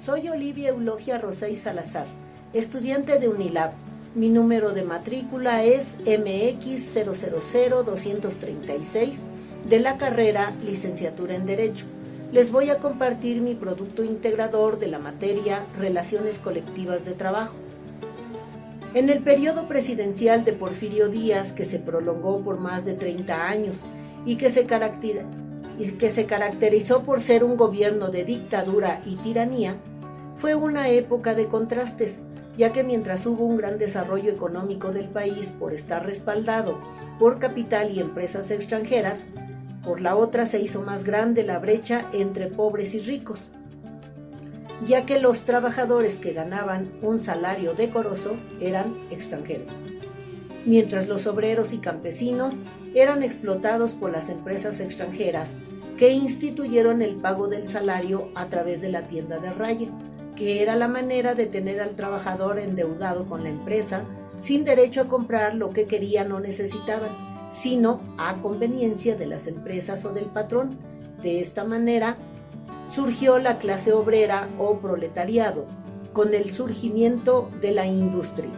Soy Olivia Eulogia Rosey Salazar, estudiante de UNILAB. Mi número de matrícula es MX000236 de la carrera Licenciatura en Derecho. Les voy a compartir mi producto integrador de la materia Relaciones Colectivas de Trabajo. En el periodo presidencial de Porfirio Díaz, que se prolongó por más de 30 años y que se caracterizó por ser un gobierno de dictadura y tiranía, fue una época de contrastes, ya que mientras hubo un gran desarrollo económico del país por estar respaldado por capital y empresas extranjeras, por la otra se hizo más grande la brecha entre pobres y ricos, ya que los trabajadores que ganaban un salario decoroso eran extranjeros, mientras los obreros y campesinos eran explotados por las empresas extranjeras que instituyeron el pago del salario a través de la tienda de raya, que era la manera de tener al trabajador endeudado con la empresa sin derecho a comprar lo que querían o necesitaban, sino a conveniencia de las empresas o del patrón. De esta manera surgió la clase obrera o proletariado, con el surgimiento de la industria.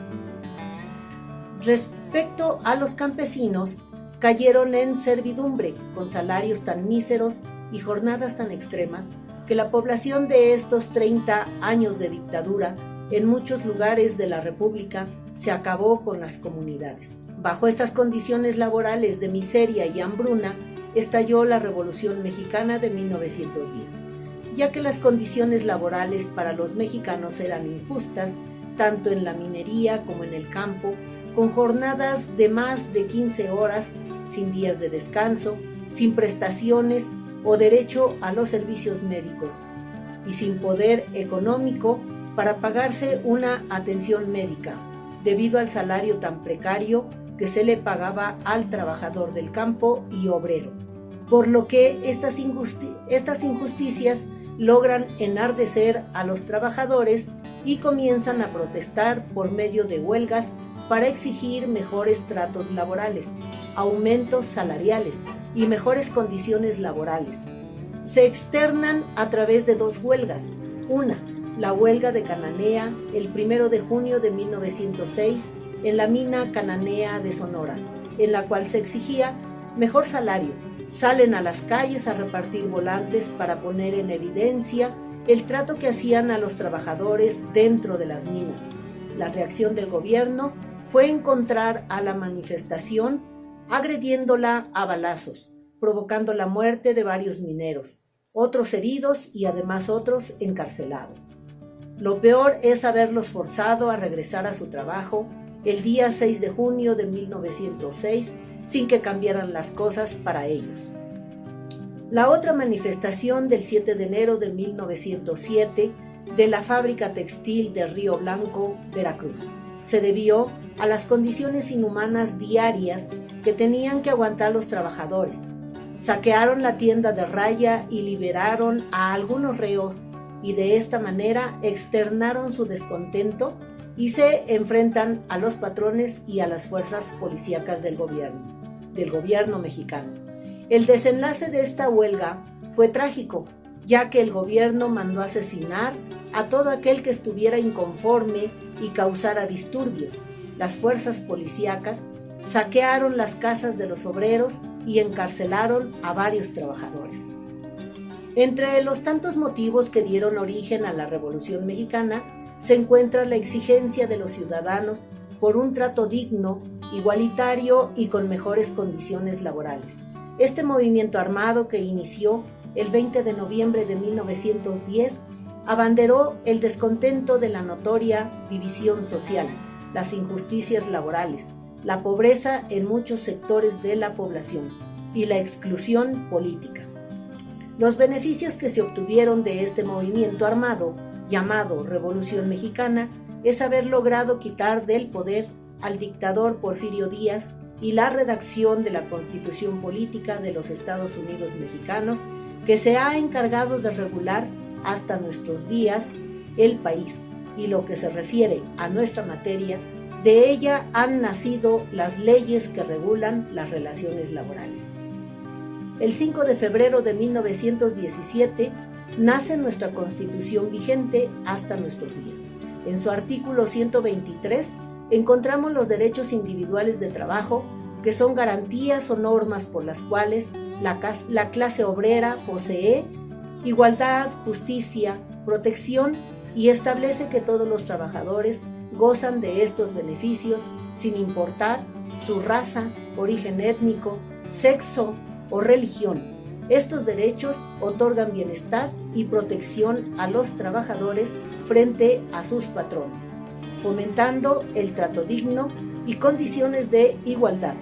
Respecto a los campesinos, cayeron en servidumbre, con salarios tan míseros y jornadas tan extremas, que la población de estos 30 años de dictadura en muchos lugares de la República se acabó con las comunidades. Bajo estas condiciones laborales de miseria y hambruna, estalló la Revolución Mexicana de 1910, ya que las condiciones laborales para los mexicanos eran injustas, tanto en la minería como en el campo, con jornadas de más de 15 horas, sin días de descanso, sin prestaciones o derecho a los servicios médicos, y sin poder económico para pagarse una atención médica, debido al salario tan precario que se le pagaba al trabajador del campo y obrero. Por lo que estas injusticias logran enardecer a los trabajadores y comienzan a protestar por medio de huelgas para exigir mejores tratos laborales, aumentos salariales y mejores condiciones laborales. Se externan a través de dos huelgas. Una, la huelga de Cananea, el 1 de junio de 1906, en la mina Cananea de Sonora, en la cual se exigía mejor salario. Salen a las calles a repartir volantes para poner en evidencia el trato que hacían a los trabajadores dentro de las minas. La reacción del gobierno fue encontrar a la manifestación agrediéndola a balazos, provocando la muerte de varios mineros, otros heridos y además otros encarcelados. Lo peor es haberlos forzado a regresar a su trabajo el día 6 de junio de 1906 sin que cambiaran las cosas para ellos. La otra manifestación del 7 de enero de 1907 de la fábrica textil de Río Blanco, Veracruz, se debió a las condiciones inhumanas diarias que tenían que aguantar los trabajadores. Saquearon la tienda de raya y liberaron a algunos reos, y de esta manera externaron su descontento y se enfrentan a los patrones y a las fuerzas policíacas del gobierno mexicano. El desenlace de esta huelga fue trágico, ya que el gobierno mandó asesinar a todo aquel que estuviera inconforme y causara disturbios. Las fuerzas policíacas saquearon las casas de los obreros y encarcelaron a varios trabajadores. Entre los tantos motivos que dieron origen a la Revolución Mexicana se encuentra la exigencia de los ciudadanos por un trato digno, igualitario y con mejores condiciones laborales. Este movimiento armado, que inició el 20 de noviembre de 1910, abanderó el descontento de la notoria división social, las injusticias laborales, la pobreza en muchos sectores de la población y la exclusión política. Los beneficios que se obtuvieron de este movimiento armado, llamado Revolución Mexicana, es haber logrado quitar del poder al dictador Porfirio Díaz y la redacción de la Constitución Política de los Estados Unidos Mexicanos, que se ha encargado de regular hasta nuestros días el país. Y lo que se refiere a nuestra materia, de ella han nacido las leyes que regulan las relaciones laborales. El 5 de febrero de 1917 nace nuestra Constitución vigente hasta nuestros días. En su artículo 123 encontramos los derechos individuales de trabajo, que son garantías o normas por las cuales la clase obrera posee igualdad, justicia, protección, y establece que todos los trabajadores gozan de estos beneficios sin importar su raza, origen étnico, sexo o religión. Estos derechos otorgan bienestar y protección a los trabajadores frente a sus patrones, fomentando el trato digno y condiciones de igualdad.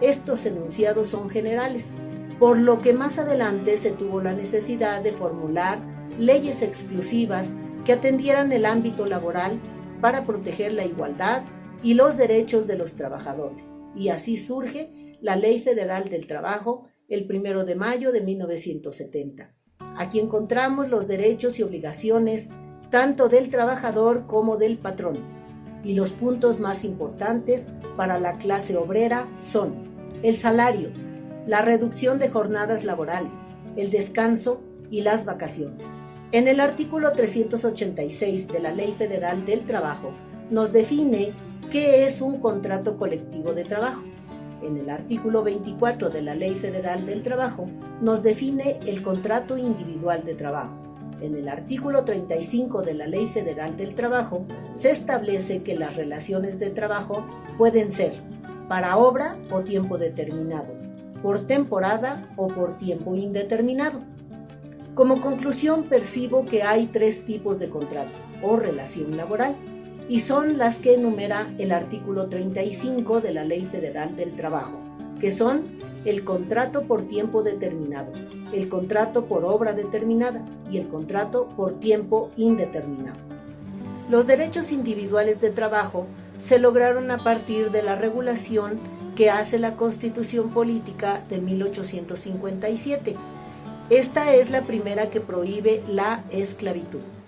Estos enunciados son generales, por lo que más adelante se tuvo la necesidad de formular leyes exclusivas que atendieran el ámbito laboral para proteger la igualdad y los derechos de los trabajadores. Y así surge la Ley Federal del Trabajo el 1 de mayo de 1970. Aquí encontramos los derechos y obligaciones tanto del trabajador como del patrón. Y los puntos más importantes para la clase obrera son el salario, la reducción de jornadas laborales, el descanso y las vacaciones. En el artículo 386 de la Ley Federal del Trabajo nos define qué es un contrato colectivo de trabajo. En el artículo 24 de la Ley Federal del Trabajo nos define el contrato individual de trabajo. En el artículo 35 de la Ley Federal del Trabajo se establece que las relaciones de trabajo pueden ser para obra o tiempo determinado, por temporada o por tiempo indeterminado. Como conclusión, percibo que hay 3 tipos de contrato o relación laboral, y son las que enumera el artículo 35 de la Ley Federal del Trabajo, que son el contrato por tiempo determinado, el contrato por obra determinada y el contrato por tiempo indeterminado. Los derechos individuales de trabajo se lograron a partir de la regulación que hace la Constitución Política de 1857. Esta es la primera que prohíbe la esclavitud.